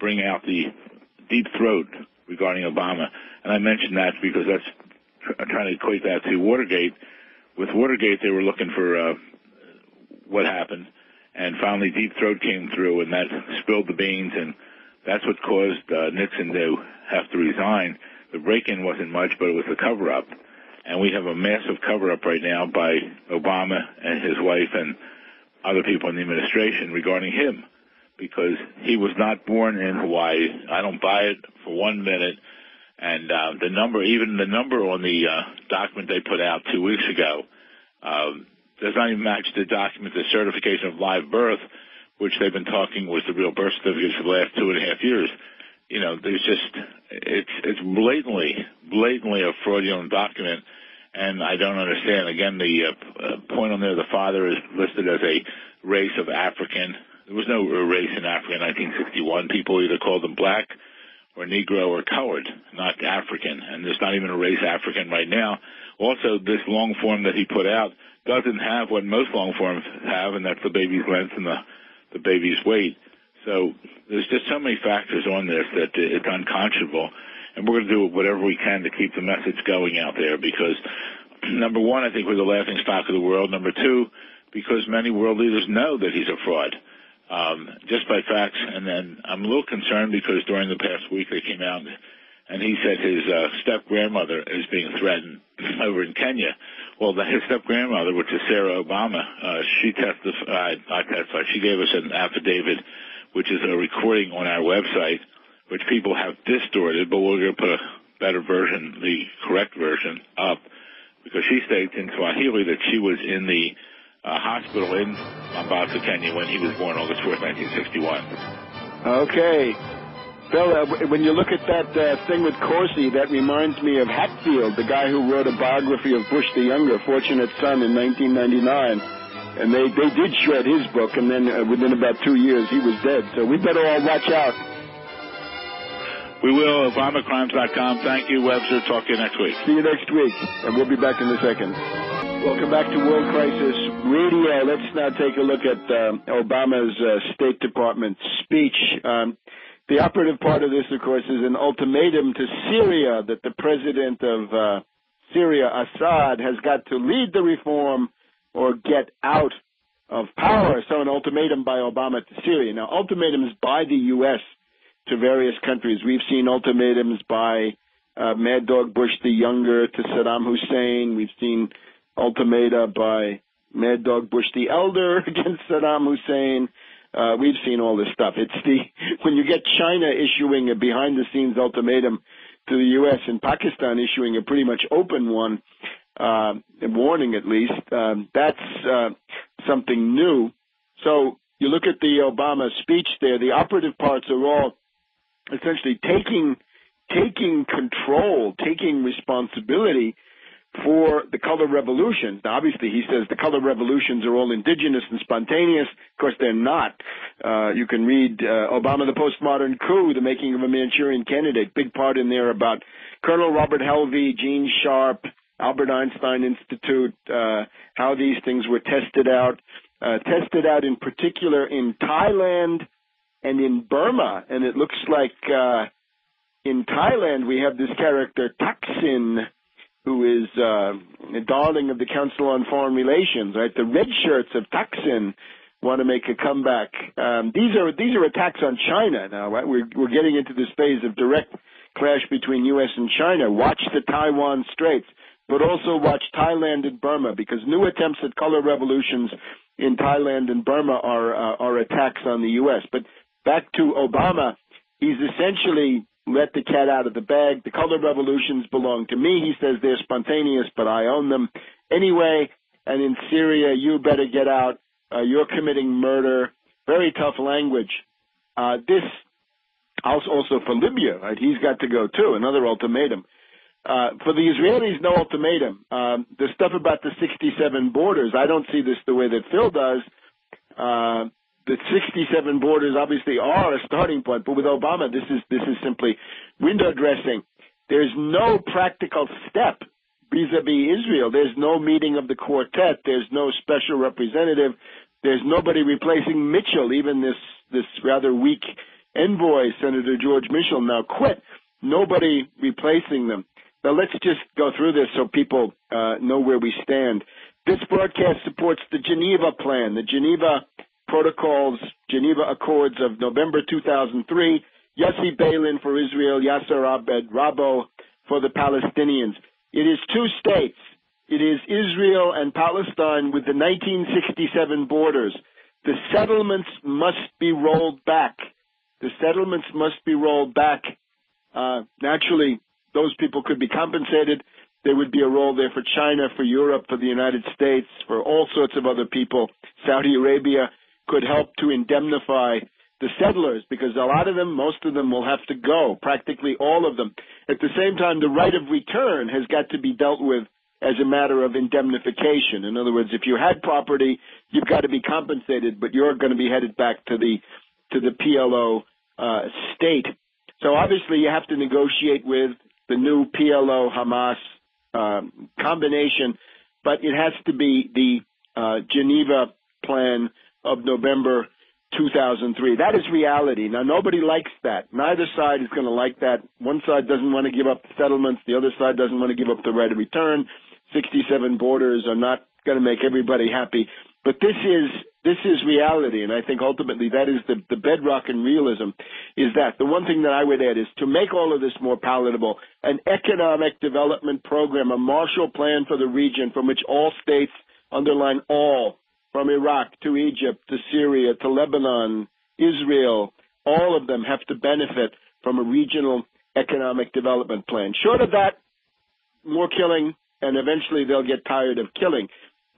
bring out the deep throat regarding Obama. And I mentioned that because that's trying to equate that to Watergate. With Watergate, they were looking for what happened, and finally Deep Throat came through, and that spilled the beans, and that's what caused Nixon to have to resign. The break-in wasn't much, but it was a cover-up, and we have a massive cover-up right now by Obama and his wife and other people in the administration regarding him, because he was not born in Hawaii. I don't buy it for 1 minute. And the number on the document they put out 2 weeks ago, does not even match the document, the certification of live birth, which they've been talking was the real birth certificate for the last 2.5 years. You know, there's just, it's blatantly a fraudulent document, and I don't understand. Again, the point on there, the father is listed as a race of African. There was no race in Africa in 1961. People either called them black or Negro or colored, not African, and there's not even a race African right now. Also, this long form that he put out doesn't have what most long forms have, and that's the baby's length and the baby's weight. So there's just so many factors on this that it's unconscionable, and we're going to do whatever we can to keep the message going out there because, number one, I think we're the laughing stock of the world. Number two, because many world leaders know that he's a fraud. Just by facts, and then I'm a little concerned because during the past week they came out and he said his step-grandmother is being threatened over in Kenya. Well, his step-grandmother, which is Sarah Obama, she gave us an affidavit, which is a recording on our website, which people have distorted, but we're going to put a better version, the correct version, up, because she states in Swahili that she was in the hospital in Mombasa, Kenya, when he was born August 4th, 1961. Okay. Bill, when you look at that thing with Corsi, that reminds me of Hatfield, the guy who wrote a biography of Bush the Younger, Fortunate Son, in 1999. And they did shred his book, and then within about 2 years, he was dead. So we better all watch out. We will. ObamaCrimes.com. Thank you, Webster. Talk to you next week. See you next week, and we'll be back in a second. Welcome back to World Crisis Radio. Let's now take a look at Obama's State Department speech. The operative part of this, of course, is an ultimatum to Syria that the president of Syria, Assad, has got to lead the reform or get out of power. So an ultimatum by Obama to Syria. Now, ultimatums by the U.S. to various countries. We've seen ultimatums by Mad Dog Bush the Younger to Saddam Hussein. We've seen ultimata by Mad Dog Bush the Elder against Saddam Hussein. We've seen all this stuff. It's when you get China issuing a behind-the-scenes ultimatum to the U.S. and Pakistan issuing a pretty much open one, a warning at least, that's something new. So you look at the Obama speech there, the operative parts are all essentially taking control, taking responsibility for the color revolution. Now, obviously, he says the color revolutions are all indigenous and spontaneous. Of course, they're not. You can read Obama, the Postmodern Coup, the Making of a Manchurian Candidate, big part in there about Colonel Robert Helvey, Gene Sharp, Albert Einstein Institute, how these things were tested out in particular in Thailand and in Burma. And it looks like in Thailand we have this character, Thaksin, who is a darling of the Council on Foreign Relations, right? The red shirts of Thaksin want to make a comeback. These are attacks on China now, right? We're getting into this phase of direct clash between U.S. and China. Watch the Taiwan Straits, but also watch Thailand and Burma, because new attempts at color revolutions in Thailand and Burma are attacks on the U.S. But back to Obama, he's essentially let the cat out of the bag. The color revolutions belong to me. He says they're spontaneous, but I own them anyway. And in Syria, you better get out. You're committing murder. Very tough language. This also for Libya, right? He's got to go too. Another ultimatum. For the Israelis, no ultimatum. The stuff about the 67 borders, I don't see this the way that Phil does. The 67 borders obviously are a starting point, but with Obama, this is simply window dressing. There's no practical step vis-a-vis Israel. There's no meeting of the quartet. There's no special representative. There's nobody replacing Mitchell, even this rather weak envoy, Senator George Mitchell, now quit. Nobody replacing them. Now let's just go through this so people know where we stand. This broadcast supports the Geneva Plan, the Geneva Protocols, Geneva Accords of November 2003, Yossi Beilin for Israel, Yasser Abed Rabo for the Palestinians. It is two states. It is Israel and Palestine with the 1967 borders. The settlements must be rolled back. The settlements must be rolled back. Naturally, those people could be compensated. There would be a role there for China, for Europe, for the United States, for all sorts of other people. Saudi Arabia could help to indemnify the settlers because a lot of them, most of them will have to go, practically all of them. At the same time, the right of return has got to be dealt with as a matter of indemnification. In other words, if you had property, you've got to be compensated, but you're going to be headed back to the PLO state. So obviously you have to negotiate with the new PLO-Hamas combination, but it has to be the Geneva Plan of November 2003. That is reality. Now, nobody likes that. Neither side is going to like that. One side doesn't want to give up the settlements. The other side doesn't want to give up the right of return. 67 borders are not going to make everybody happy. But this is reality, and I think ultimately that is the bedrock in realism, is that the one thing that I would add is to make all of this more palatable, an economic development program, a Marshall Plan for the region from which all states, underline all, from Iraq to Egypt to Syria to Lebanon, Israel, all of them have to benefit from a regional economic development plan. Short of that, more killing, and eventually they'll get tired of killing.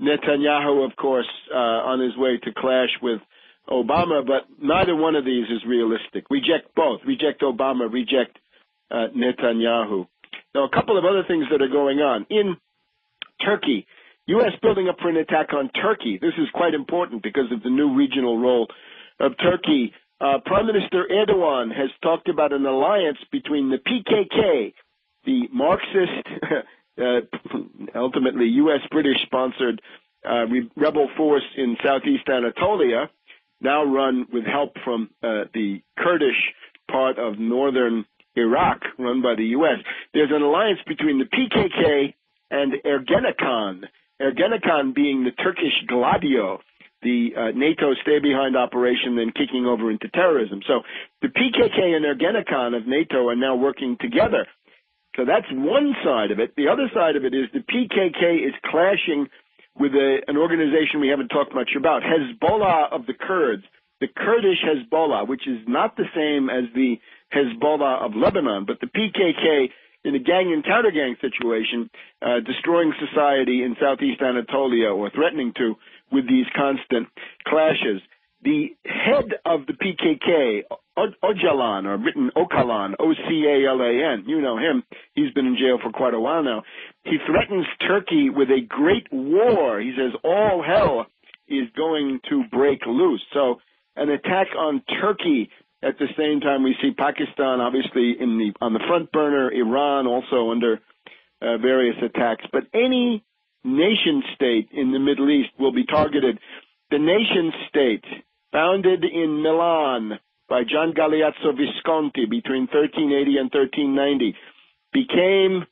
Netanyahu, of course, on his way to clash with Obama, but neither one of these is realistic. Reject both. Reject Obama, reject Netanyahu. Now, a couple of other things that are going on. In Turkey, U.S. building up for an attack on Turkey. This is quite important because of the new regional role of Turkey. Prime Minister Erdogan has talked about an alliance between the PKK, the Marxist, ultimately U.S.-British-sponsored rebel force in southeast Anatolia, now run with help from the Kurdish part of northern Iraq, run by the U.S. There's an alliance between the PKK and Ergenekon. Ergenekon being the Turkish Gladio, the NATO stay-behind operation then kicking over into terrorism. So the PKK and Ergenekon of NATO are now working together. So that's one side of it. The other side of it is the PKK is clashing with an organization we haven't talked much about, Hezbollah of the Kurds, the Kurdish Hezbollah, which is not the same as the Hezbollah of Lebanon, but the PKK in a gang and counter-gang situation, destroying society in southeast Anatolia, or threatening to, with these constant clashes. The head of the PKK, Öcalan, or written Öcalan, O-C-A-L-A-N, you know him, he's been in jail for quite a while now. He threatens Turkey with a great war. He says all hell is going to break loose. So an attack on Turkey. At the same time, we see Pakistan obviously on the front burner, Iran also under various attacks. But any nation state in the Middle East will be targeted. The nation state, founded in Milan by Gian Galeazzo Visconti between 1380 and 1390, became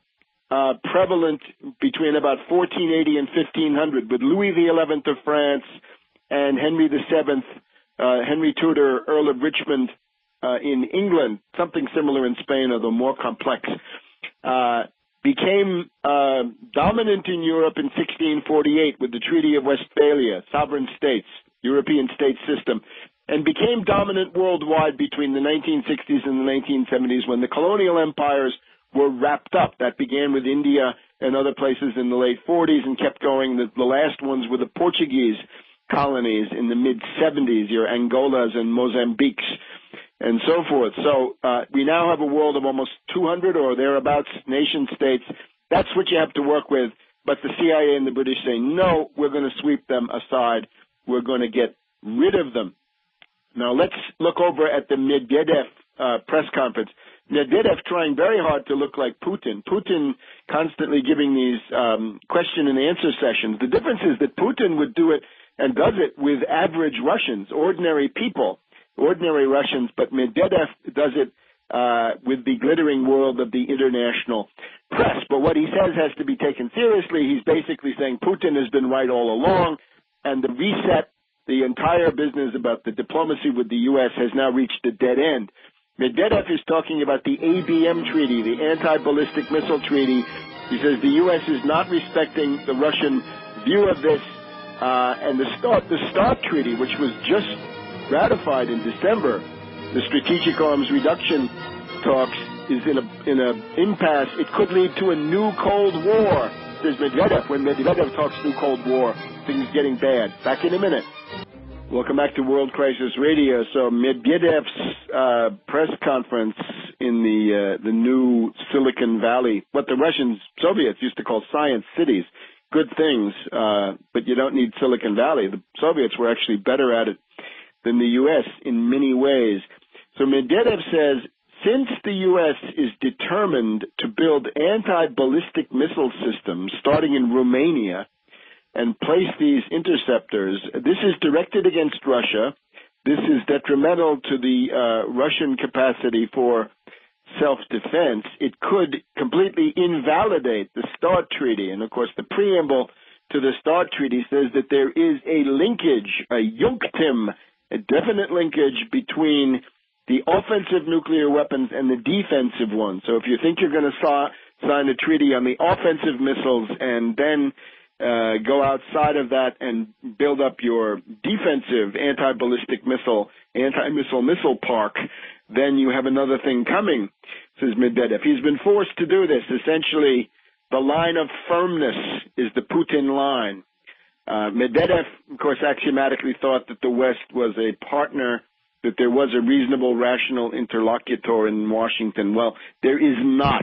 prevalent between about 1480 and 1500 with Louis XI of France and Henry VII, Henry Tudor, Earl of Richmond in England, something similar in Spain, although more complex, became dominant in Europe in 1648 with the Treaty of Westphalia, sovereign states, European state system, and became dominant worldwide between the 1960s and the 1970s when the colonial empires were wrapped up. That began with India and other places in the late 40s and kept going. The last ones were the Portuguese colonies in the mid-70s, your Angolas and Mozambiques and so forth. So we now have a world of almost 200 or thereabouts nation states. That's what you have to work with. But the CIA and the British say, no, we're going to sweep them aside. We're going to get rid of them. Now let's look over at the Medvedev press conference. Medvedev trying very hard to look like Putin. Putin constantly giving these question and answer sessions. The difference is that Putin would do it and does it with average Russians, ordinary people. ordinary Russians, but Medvedev does it with the glittering world of the international press. But what he says has to be taken seriously. He's basically saying Putin has been right all along, and the reset, the entire business about the diplomacy with the U.S. has now reached a dead end. Medvedev is talking about the ABM treaty, the anti-ballistic missile treaty. He says the U.S. is not respecting the Russian view of this, and the START treaty, which was just ratified in December, the strategic arms reduction talks, is in a impasse. It could lead to a new Cold War, says Medvedev. When Medvedev talks new Cold War, things getting bad. Back in a minute. Welcome back to World Crisis Radio. So Medvedev's press conference in the new Silicon Valley, what the Soviets used to call science cities, good things, but you don't need Silicon Valley. The Soviets were actually better at it than the U.S. in many ways. So Medvedev says, since the U.S. is determined to build anti-ballistic missile systems starting in Romania and place these interceptors, this is directed against Russia. This is detrimental to the Russian capacity for self-defense. It could completely invalidate the START treaty. And, of course, the preamble to the START treaty says that there is a linkage, a junctim, a definite linkage between the offensive nuclear weapons and the defensive ones. So if you think you're going to sign a treaty on the offensive missiles and then go outside of that and build up your defensive anti-ballistic missile park, then you have another thing coming, says Medvedev. He's been forced to do this. Essentially, the line of firmness is the Putin line. Medvedev, of course, axiomatically thought that the West was a partner, that there was a reasonable, rational interlocutor in Washington. Well, there is not.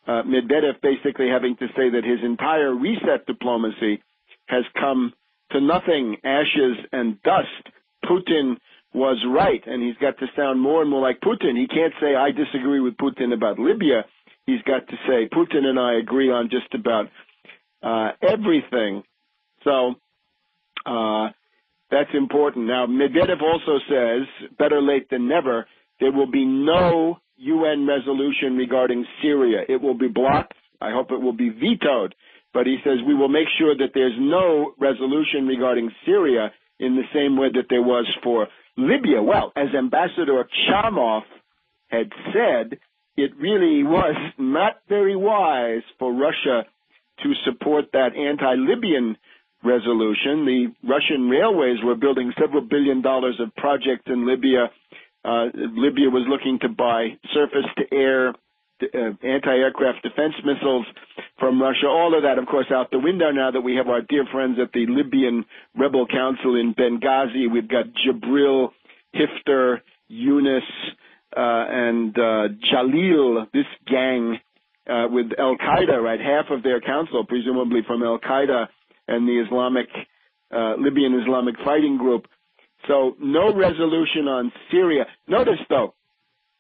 Medvedev basically having to say that his entire reset diplomacy has come to nothing, ashes and dust. Putin was right, and he's got to sound more and more like Putin. He can't say, I disagree with Putin about Libya. He's got to say, Putin and I agree on just about everything. So that's important. Now, Medvedev also says, better late than never, there will be no UN resolution regarding Syria. It will be blocked. I hope it will be vetoed. But he says we will make sure that there's no resolution regarding Syria in the same way that there was for Libya. Well, as Ambassador Chamov had said, it really was not very wise for Russia to support that anti-Libyan resolution. The Russian railways were building several $1 billion of projects in Libya. Libya was looking to buy surface-to-air anti-aircraft defense missiles from Russia. All of that, of course, out the window now that we have our dear friends at the Libyan Rebel Council in Benghazi. We've got Jibril, Hifter, Yunus, and Jalil, this gang with Al-Qaeda, right? Half of their council, presumably from Al-Qaeda and the Libyan Islamic Fighting Group. So no resolution on Syria. Notice, though,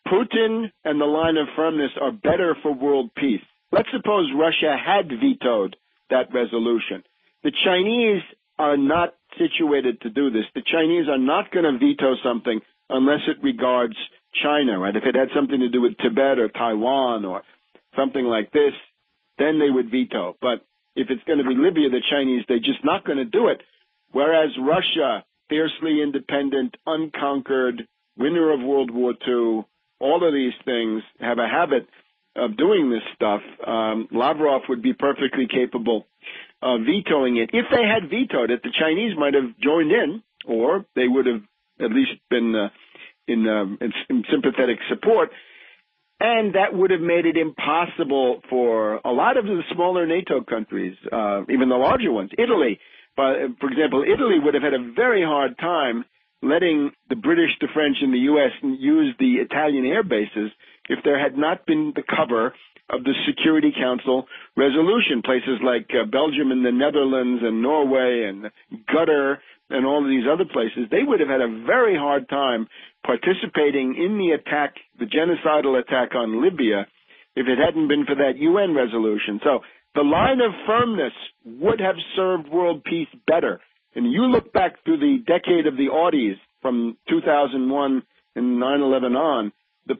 Putin and the line of firmness are better for world peace. Let's suppose Russia had vetoed that resolution. The Chinese are not situated to do this. The Chinese are not going to veto something unless it regards China, right? If it had something to do with Tibet or Taiwan or something like this, then they would veto. But if it's going to be Libya, the Chinese, they're just not going to do it. Whereas Russia, fiercely independent, unconquered, winner of World War II, all of these things have a habit of doing this stuff. Lavrov would be perfectly capable of vetoing it. If they had vetoed it, the Chinese might have joined in, or they would have at least been in sympathetic support, and that would have made it impossible for a lot of the smaller NATO countries, even the larger ones, Italy. For example, Italy would have had a very hard time letting the British, the French, and the U.S. use the Italian air bases if there had not been the cover of the Security Council resolution. Places like Belgium and the Netherlands and Norway and Qatar and all of these other places, they would have had a very hard time participating in the attack, the genocidal attack on Libya, if it hadn't been for that UN resolution. So the line of firmness would have served world peace better. And you look back through the decade of the Audis, from 2001 and 9/11 on, the